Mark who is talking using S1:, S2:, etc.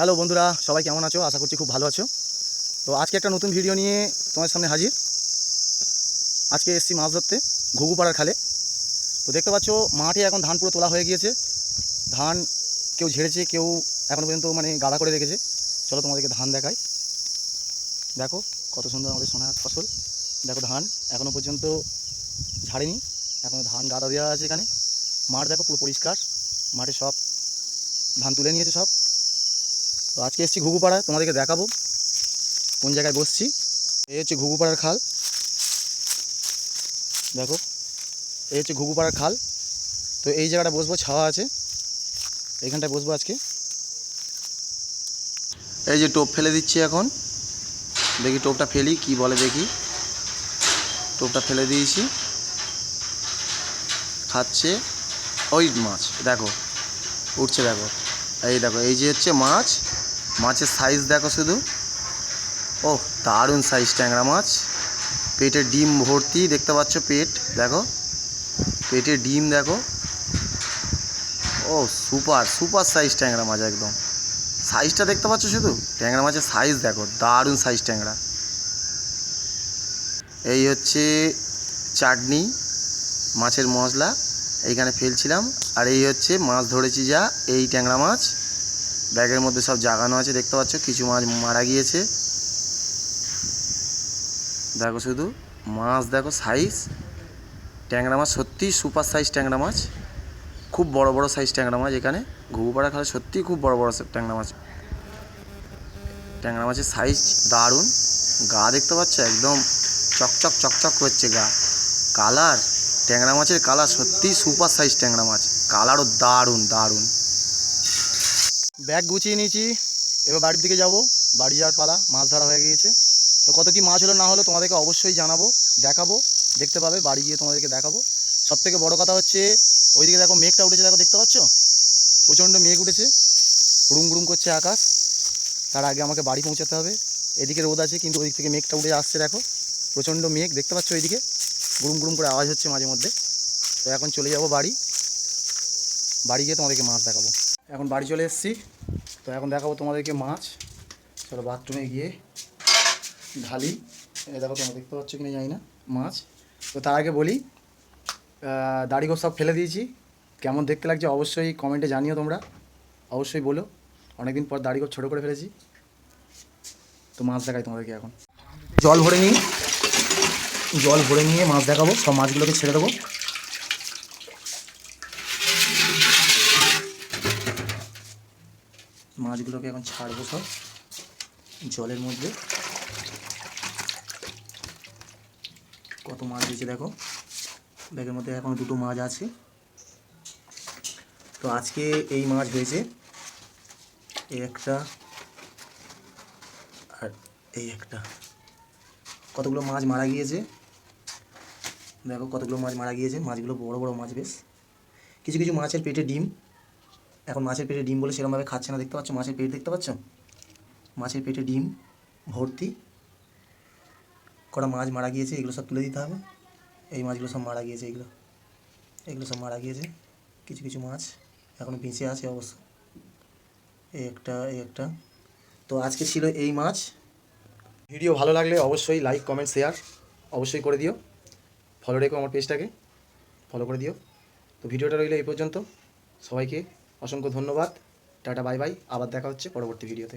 S1: Hello বন্ধুরা, সবাই কেমন আছো? আশা করছি খুব ভালো আছো। তো আজকে একটা নতুন ভিডিও নিয়ে তোমার সামনে হাজির। আজকে এসছি মাছ ধরতে ঘুঘুপাড়ার খালে। তো দেখতে পাচ্ছ মাঠে এখন ধান পুরো তোলা হয়ে গিয়েছে। ধান কেউ ঝেড়েছে, কেউ এখনও পর্যন্ত গাদা করে রেখেছে। চলো তোমাদেরকে ধান দেখাই। দেখো কত সুন্দর আমাদের সোনার ফসল। দেখো ধান এখনও পর্যন্ত ঝাড়েনি, এখনও ধান গাদা দেওয়া আছে এখানে। মাঠ দেখো পুরো পরিষ্কার, মাঠে সব ধান তুলে নিয়েছে সব। তো আজকে এসছি ঘুঘুপাড়া, তোমাদেরকে দেখাবো কোন জায়গায় বসছি। এই হচ্ছে ঘুঘুপাড়ার খাল। দেখো এই হচ্ছে ঘুঘুপাড়ার খাল। তো এই জায়গাটা বসবো, ছাওয়া আছে, এইখানটায় বসবো আজকে। এই যে টোপ ফেলে দিচ্ছি এখন, দেখি টোপটা ফেলি কি বলে দেখি। টোপটা ফেলে দিয়েছি, খাচ্ছে ওই মাছ। দেখো উঠছে, দেখো এই দেখো, এই যে হচ্ছে মাছ। মাছের সাইজ দেখো শুধু, ও দারুণ সাইজ ট্যাংরা মাছ। পেটে ডিম ভর্তি, দেখতে পাচ্ছ পেট দেখো, পেটে ডিম দেখো। ও সুপার সুপার সাইজ ট্যাংরা মাছ একদম। সাইজটা দেখতে পাচ্ছ শুধু, ট্যাংরা মাছের সাইজ দেখো, দারুণ সাইজ ট্যাংরা। এই হচ্ছে চাটনি, মাছের মশলা এইখানে ফেলছিলাম। আর এই হচ্ছে মাছ ধরেছি যা, এই ট্যাংরা মাছ ব্যাগের মধ্যে সব জাগানো আছে, দেখতে পাচ্ছ। কিছু মাছ মারা গিয়েছে, দেখো শুধু মাছ দেখো সাইজ। ট্যাংরা মাছ সত্যি সুপার সাইজ ট্যাংরা মাছ, খুব বড় বড় সাইজ ট্যাংরা মাছ এখানে ঘুঘুপাড়া খালে। সত্যিই খুব বড় বড় ট্যাংরা মাছ। ট্যাংরা মাছের সাইজ দারুণ। গা দেখতে পাচ্ছ একদম চকচক চকচক করছে গা। কালার, ট্যাংরা মাছের কালার সত্যিই সুপার সাইজ ট্যাংরা মাছ, কালারও দারুণ দারুণ। ব্যাগ গুছিয়ে নিয়েছি, এবার বাড়ির দিকে যাব। বাড়ি যাওয়ার পালা, মাছ ধরা হয়ে গিয়েছে। তো কত কি মাছ হলো না হলো তোমাদেরকে অবশ্যই জানাবো, দেখাবো, দেখতে পাবে বাড়ি গিয়ে তোমাদেরকে দেখাবো। সবথেকে বড় কথা হচ্ছে ওইদিকে দেখো মেঘটা উঠেছে, দেখো দেখতে পাচ্ছ প্রচণ্ড মেঘ উঠেছে, হুড়ুম হুড়ুম করছে আকাশ। তার আগে আমাকে বাড়ি পৌঁছাতে হবে। এদিকে রোদ আছে কিন্তু ওই দিক থেকে মেঘটা উঠে আসছে, দেখো প্রচণ্ড মেঘ দেখতে পাচ্ছ। ওইদিকে গুড়ুম গুড়ুম করে আওয়াজ হচ্ছে মাঝে মধ্যে। তো এখন চলে যাব বাড়ি, বাড়ি গিয়ে তোমাদেরকে মাছ দেখাবো। এখন বাড়ি চলে এসেছি, তো এখন দেখাবো তোমাদেরকে মাছ। চলো বাথরুমে গিয়ে ঢালি। দেখো তোমরা দেখতে পাচ্ছ কিনা জানি না মাছ। তো তার আগে বলি, দাড়িগোপ সব ফেলে দিয়েছি। কেমন দেখতে লাগছে অবশ্যই কমেন্টে জানিও তোমরা, অবশ্যই বলো। অনেকদিন পর দাড়িগোপ ছোটো করে ফেলেছি। তো মাছ দেখাই তোমাদেরকে এখন। জল ভরে নিই, জল ভরে নিয়ে মাছ দেখাবো। সব মাছগুলোকে ছেড়ে দেবো। মাছগুলোকে এখন ছাড়বো সব জলের মধ্যে। কত মাছ দিয়েছে দেখো, ব্যাগের মধ্যে এখন দুটো মাছ আছে। তো আজকে এই মাছ হয়েছে, এই একটা আর এই একটা। কতগুলো মাছ মারা গিয়েছে দেখো, কতগুলো মাছ মারা গিয়েছে। মাছগুলো বড় বড় মাছ বেশ। কিছু কিছু মাছের পেটে ডিম, এখন মাছের পেটে ডিম বলে সেরকমভাবে খাচ্ছে না, দেখতে পাচ্ছ মাছের পেট দেখতে পাচ্ছ, মাছের পেটে ডিম ভর্তি। কটা মাছ মারা গিয়েছে, এগুলো সব তুলে দিতে হবে। এই মাছগুলো সব মারা গিয়েছে, এগুলো এগুলো সব মারা গিয়েছে। কিছু কিছু মাছ এখনও বেঁচে আছে অবশ্য, এই একটা এই একটা। তো আজকে ছিল এই মাছ। ভিডিও ভালো লাগলে অবশ্যই লাইক কমেন্ট শেয়ার অবশ্যই করে দিও। ফলো রেখো আমার পেজটাকে, ফলো করে দিও। তো ভিডিওটা রইলো এই পর্যন্ত। সবাইকে অসংখ্য ধন্যবাদ। টাটা বাই বাই, আবার দেখা হচ্ছে পরবর্তী ভিডিওতে।